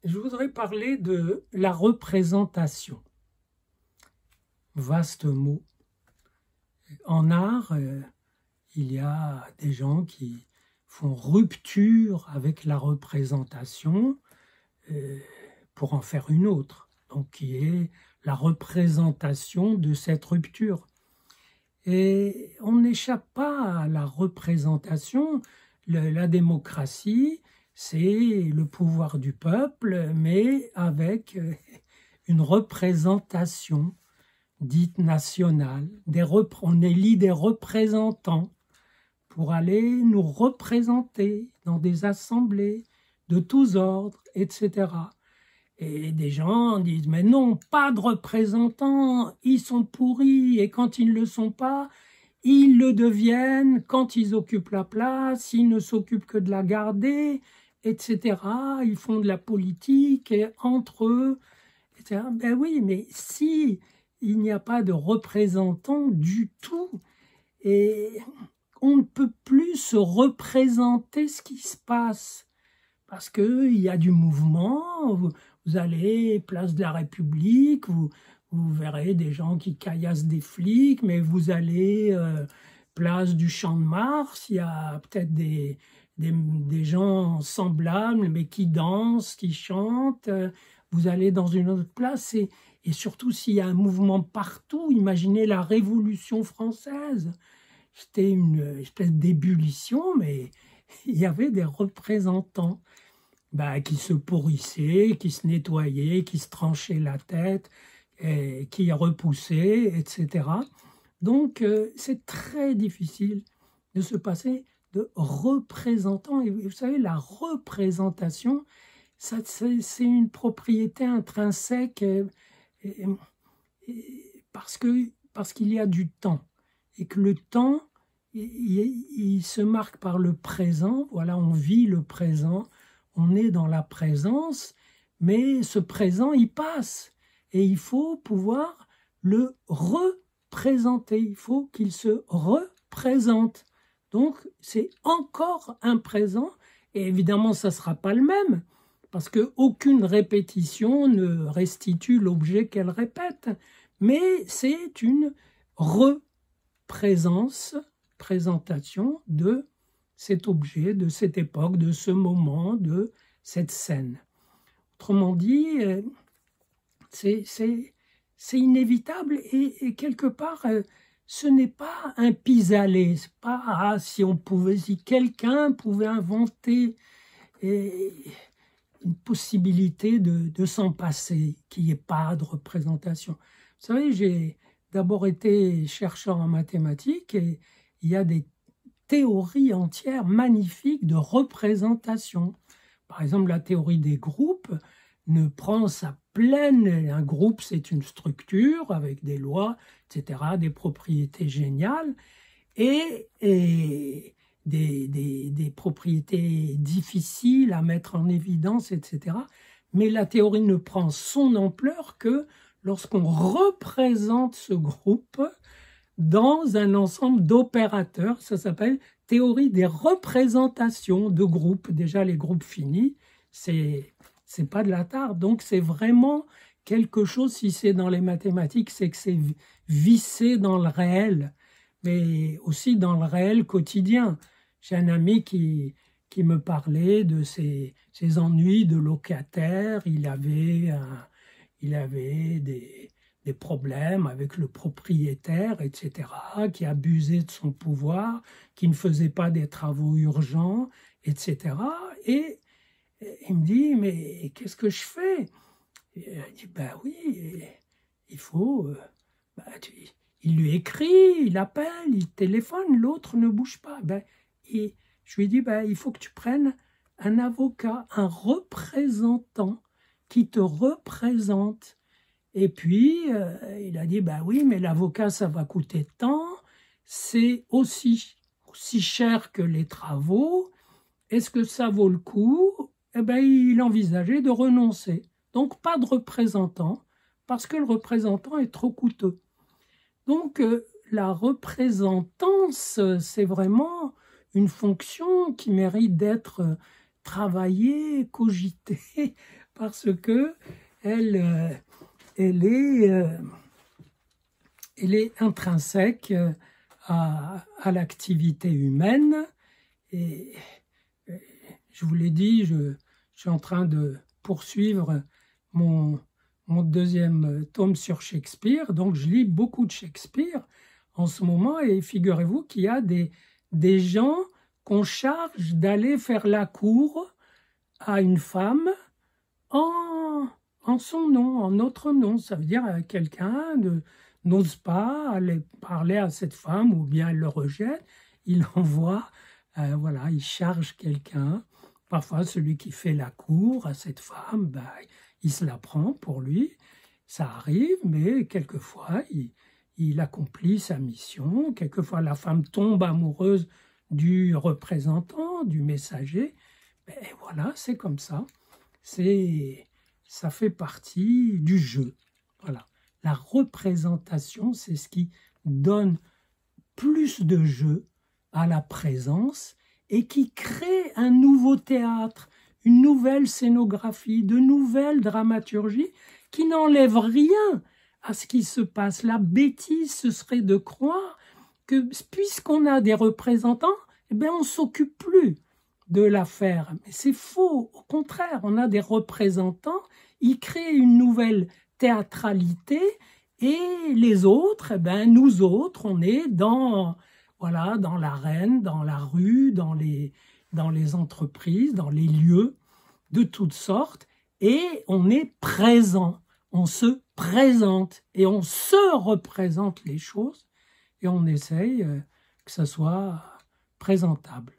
Je voudrais parler de la représentation. Vaste mot. En art, il y a des gens qui font rupture avec la représentation pour en faire une autre, donc qui est la représentation de cette rupture. Et on n'échappe pas à la représentation. La démocratie, c'est le pouvoir du peuple, mais avec une représentation dite nationale. On élit des représentants pour aller nous représenter dans des assemblées de tous ordres, etc. Et des gens disent, mais non, pas de représentants, ils sont pourris, et quand ils ne le sont pas, ils le deviennent quand ils occupent la place, ils ne s'occupent que de la garder, etc. Ils font de la politique entre eux, etc. Ben oui, mais si il n'y a pas de représentants du tout, et on ne peut plus se représenter ce qui se passe, parce qu'il y a du mouvement. Vous allez place de la République, vous verrez des gens qui caillassent des flics, mais vous allez place du Champ de Mars, il y a peut-être des gens semblables, mais qui dansent, qui chantent. Vous allez dans une autre place, et surtout s'il y a un mouvement partout, imaginez la Révolution française. C'était une espèce d'ébullition, mais il y avait des représentants qui se pourrissaient, qui se nettoyaient, qui se tranchaient la tête, qui repoussaient, etc. Donc, c'est très difficile de se passer de représentants. Et vous savez, la représentation, c'est une propriété intrinsèque parce qu'il y a du temps. Et que le temps, il se marque par le présent. Voilà, on vit le présent. On est dans la présence, mais ce présent, il passe. Et il faut pouvoir le représenter. Il faut qu'il se représente. Donc, c'est encore un présent. Et évidemment, ça ne sera pas le même, parce qu'aucune répétition ne restitue l'objet qu'elle répète. Mais c'est une présentation de cet objet, de cette époque, de ce moment, de cette scène. Autrement dit, c'est inévitable et quelque part, ce n'est pas un pis-aller. C'est pas si quelqu'un pouvait inventer une possibilité de s'en passer, qu'il n'y ait pas de représentation. Vous savez, j'ai d'abord été chercheur en mathématiques et il y a des théorie entière magnifique de représentation. Par exemple, la théorie des groupes ne prend sa pleine... Un groupe, c'est une structure avec des lois, etc., des propriétés géniales, et des propriétés difficiles à mettre en évidence, etc. Mais la théorie ne prend son ampleur que lorsqu'on représente ce groupe dans un ensemble d'opérateurs. Ça s'appelle théorie des représentations de groupes. Déjà, les groupes finis, c'est pas de la tare. Donc, c'est vraiment quelque chose, si c'est dans les mathématiques, c'est que c'est vissé dans le réel, mais aussi dans le réel quotidien. J'ai un ami qui me parlait de ses ennuis de locataire. Il avait des problèmes avec le propriétaire, etc., qui abusait de son pouvoir, qui ne faisait pas des travaux urgents, etc. Et il me dit, mais qu'est-ce que je fais? Et il dit, ben oui, il faut... il lui écrit, il appelle, il téléphone, l'autre ne bouge pas. Et je lui ai dit, il faut que tu prennes un avocat, un représentant qui te représente. Et puis, il a dit, oui, mais l'avocat, ça va coûter tant, c'est aussi cher que les travaux, est-ce que ça vaut le coup? Il envisageait de renoncer. Donc, pas de représentant, parce que le représentant est trop coûteux. Donc, la représentance, c'est vraiment une fonction qui mérite d'être travaillée, cogitée, parce que elle est intrinsèque à l'activité humaine. Et je vous l'ai dit, je suis en train de poursuivre mon deuxième tome sur Shakespeare, donc je lis beaucoup de Shakespeare en ce moment, et figurez-vous qu'il y a des gens qu'on charge d'aller faire la cour à une femme en son nom, en notre nom. Ça veut dire que quelqu'un n'ose pas aller parler à cette femme, ou bien elle le rejette, il envoie, voilà, il charge quelqu'un. Parfois, celui qui fait la cour à cette femme, ben, il se la prend pour lui. Ça arrive, mais quelquefois, il accomplit sa mission. Quelquefois, la femme tombe amoureuse du représentant, du messager. Ben, voilà, c'est comme ça. Ça fait partie du jeu. Voilà. La représentation, c'est ce qui donne plus de jeu à la présence et qui crée un nouveau théâtre, une nouvelle scénographie, de nouvelles dramaturgies qui n'enlèvent rien à ce qui se passe. La bêtise, ce serait de croire que puisqu'on a des représentants, eh bien, on ne s'occupe plus de l'affaire. Mais c'est faux. Au contraire, on a des représentants, ils créent une nouvelle théâtralité, et les autres, eh bien, nous autres, on est voilà, dans l'arène, dans la rue, dans les entreprises, dans les lieux de toutes sortes, et on est présent, on se présente, et on se représente les choses, et on essaye que ça soit présentable.